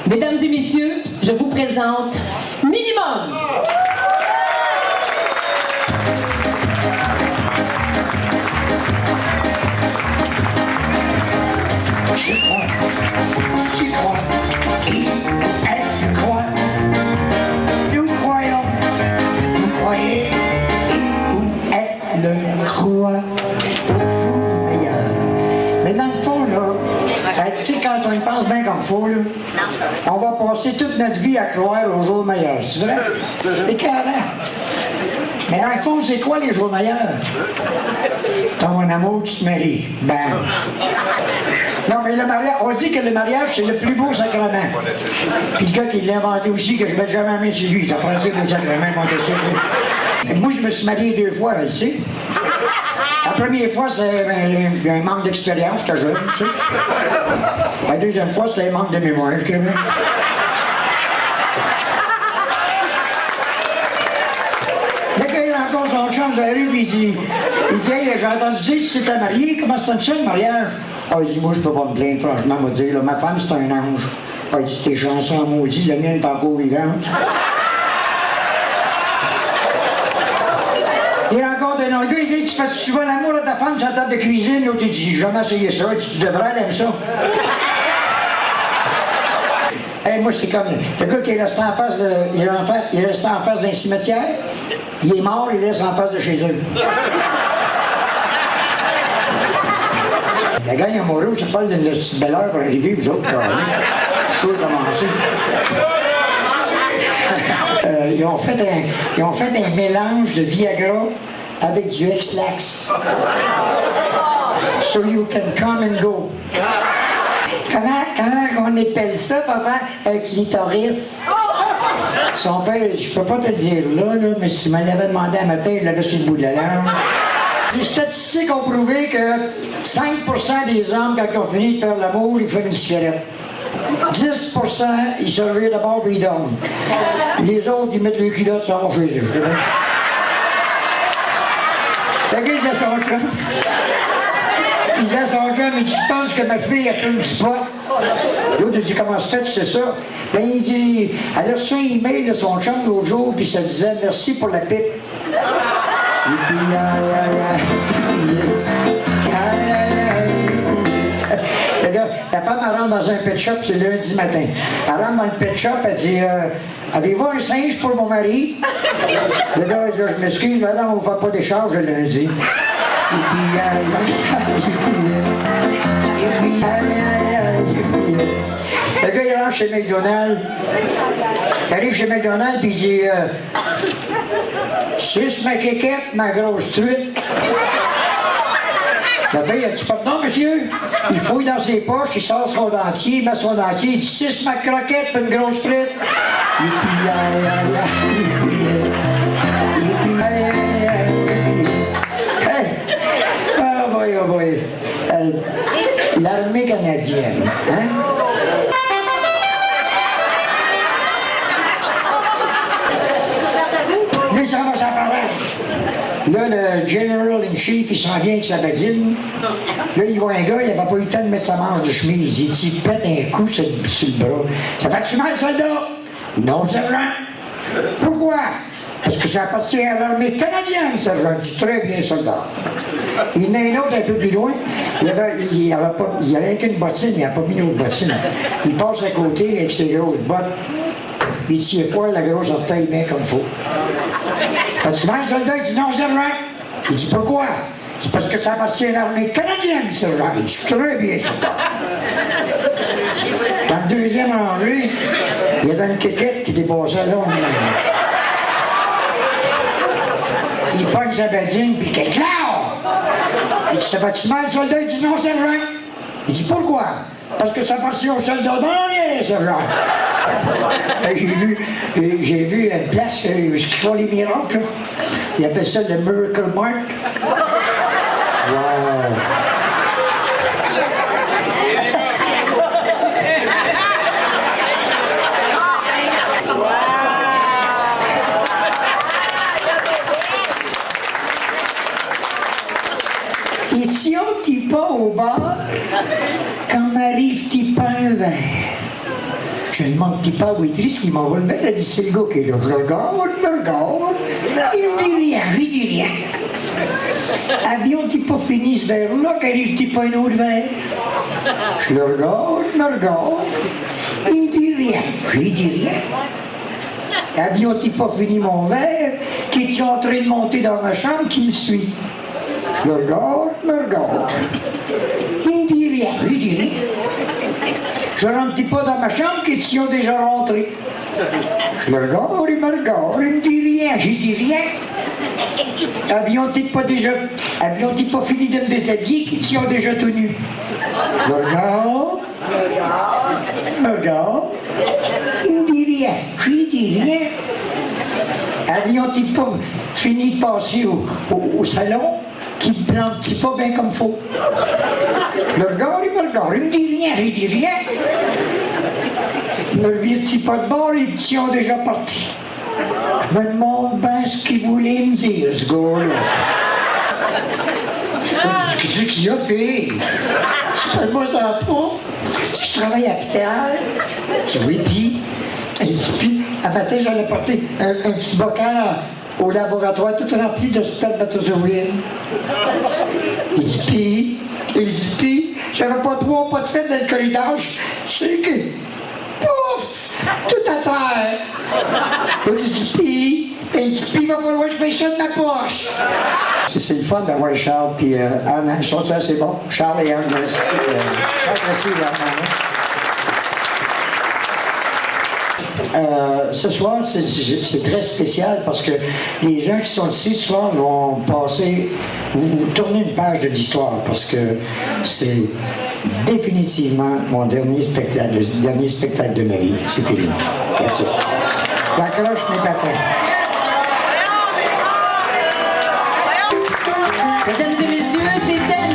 Mesdames et messieurs, je vous présente Minimum. Je crois, tu crois, et elle croit. Nous croyons, vous croyez, et elle croit au jour meilleur. Mais dans le fond, là, tu sais, quand on y pense bien comme il faut, là, on va passer toute notre vie à croire au jour meilleur. C'est vrai? C'est carré. Mais dans le fond, c'est quoi les jours meilleurs? Ton amour, tu te maries. Ben. Non, mais le mariage, on dit que le mariage, c'est le plus beau sacrement. Puis le gars qui l'a inventé aussi, que je ne vais jamais aimer sur lui, ça prend ça le sacrement, Montesquieu. Moi, je me suis marié 2 fois, là, tu sais. La première fois, c'est un manque d'expérience, j'étais jeune, tu sais. La deuxième fois, c'était un manque de mémoire, je dirais. Le gars, il rencontre son chum dans la rue, puis il dit, hey, j'ai entendu dire que tu t'étais marié, comment ça le mariage? Ah, il dit, moi, je peux pas me plaindre, franchement, m'a dit, là, ma femme, c'est un ange. Ah, il dit, tes chansons maudits, la mienne est encore vivante. Il rencontre un autre gars, il dit, tu fais souvent l'amour à ta femme sur la table de cuisine? L'autre, il dit, j'ai jamais essayé ça. Il dit, tu devrais, elle aime ça. Hey, moi, c'est comme le gars qui est resté en face il est resté en face d'un cimetière, il est mort, il reste en face de chez eux. La gang amoureuse, ça parle d'une petite belle heure pour arriver, vous autres, je suis commencer. Ils ont fait un mélange de Viagra avec du X-Lax. So you can come and go. Comment on appelle ça, papa? Un clitoris. Son père, je peux pas te le dire là, mais si tu m'en avais demandé un matin, il l'avait sur le bout de la langue. Les statistiques ont prouvé que 5% des hommes, quand ils ont fini de faire l'amour, ils fument une cigarette. 10%, ils se réveillent d'abord et ils dorment. Les autres, ils mettent les culottes sur leur chez eux. Le gars, il dit à son chum, il dit, je pense que ma fille a fait du pot. L'autre, il dit, comment ça fait, tu sais ça? Ben, il dit, elle a reçu un email de son chum l'autre jour, puis ça disait, merci pour la pipe. Et puis, la femme, elle rentre dans un pet shop, c'est lundi matin. Elle rentre dans le pet shop, elle dit, avez-vous un singe pour mon mari? Le gars, il dit, je m'excuse, madame, on ne fait pas d'échange le lundi. Et puis, le gars, il rentre chez McDonald's. Il arrive chez McDonald's, puis il dit, suce ma quéquette, ma grosse truite. La fille, elle dit, pardon, monsieur? Il fouille dans ses poches, il sort son dentier, il met son dentier, il dit, suce ma croquette, puis une grosse frite. Et puis, oh boy. L'armée canadienne, hein? Là, ça va s'apparaître. Là, le General in Chief, il s'en vient avec sa badine. Là, il voit un gars, il n'avait pas eu le temps de mettre sa manche de chemise. Il dit, il pète un coup sur le bras. Ça fait-tu mal, soldat? Non, sergent. Pourquoi? Parce que ça appartient à l'armée canadienne, sergent. Tu très bien, soldat. Il y en a un autre un peu plus loin. Il y avait qu'une bottine, il n'a pas mis une autre bottine. Il passe à côté avec ses grosses bottes. Il tire fort la grosse orteil bien comme il faut. Fais-tu mal, soldat? Il dit non, sergent. Il dit pourquoi? C'est parce que ça appartient à l'armée canadienne, sergent. Il dit très bien, soldat. Dans le deuxième rangée, il y avait une quéquette qui dépassait là. Il pogne sa badine, puis qu'éclare! Il dit, ça fait-tu mal, soldat? Il dit, non, sergent. Il dit, pourquoi? Parce que ça appartient aux soldats. Non, non, sergent. J'ai vu une place qui font les miracles. Ils appellent ça le Miracle Mark. Wow! Étion qui pas au bar, quand m'arrive t'y pas un verre. Je demande qui pas Waitrice qui m'envoie le verre. Elle dit c'est le gars qui est là. Je le regarde. Il me dit rien, il dit rien. Avions-ils pas fini ce verre-là qu'arrive-t-il pas un autre verre? Je le regarde. Il me dit rien. Je dis rien. Avions-ils pas fini mon verre qu'es-tu en train de monter dans ma chambre qui me suit? Je le regarde. Il me dit rien. Je dis rien. Je rentre pas dans ma chambre qu'es-tu déjà rentré? Je le regarde, il me regarde, il me dit rien, j'ai dit rien. Avions-ils pas fini de me déshabiller qu'ils ont déjà tenu? Je le regarde, il me dit rien, j'ai dit rien. Avions-ils pas fini de passer au salon qui me plante pas bien comme faut? Je le regarde, il me dit rien, j'ai dit rien. Ne vire-t-il pas de bord, ils sont déjà partis. Je me demande bien ce qu'il voulait me dire, ce gars-là. Qu'est-ce qu'il a fait? Moi, ça va pas. Je travaille à l'hôpital. Tu vois, puis, à matin, j'en ai porté un petit bocal au laboratoire tout rempli de spermatozoïdes. Il dit, puis, j'avais pas de bois, pas de fête dans le corridor. C'est que... Pouf! Tout à terre! Puis, il va falloir que je mette ça de ma poche! C'est le fun d'avoir Charles puis Anne. Je trouve ça c'est bon. Charles et Anne. Charles, merci, Anne. Ce soir, c'est très spécial parce que les gens qui sont ici ce soir vont passer, vous tournez une page de l'histoire parce que c'est définitivement mon dernier spectacle, le dernier spectacle de ma vie. C'est fini. Merci. La cloche n'est pas prête. Mesdames et messieurs, c'était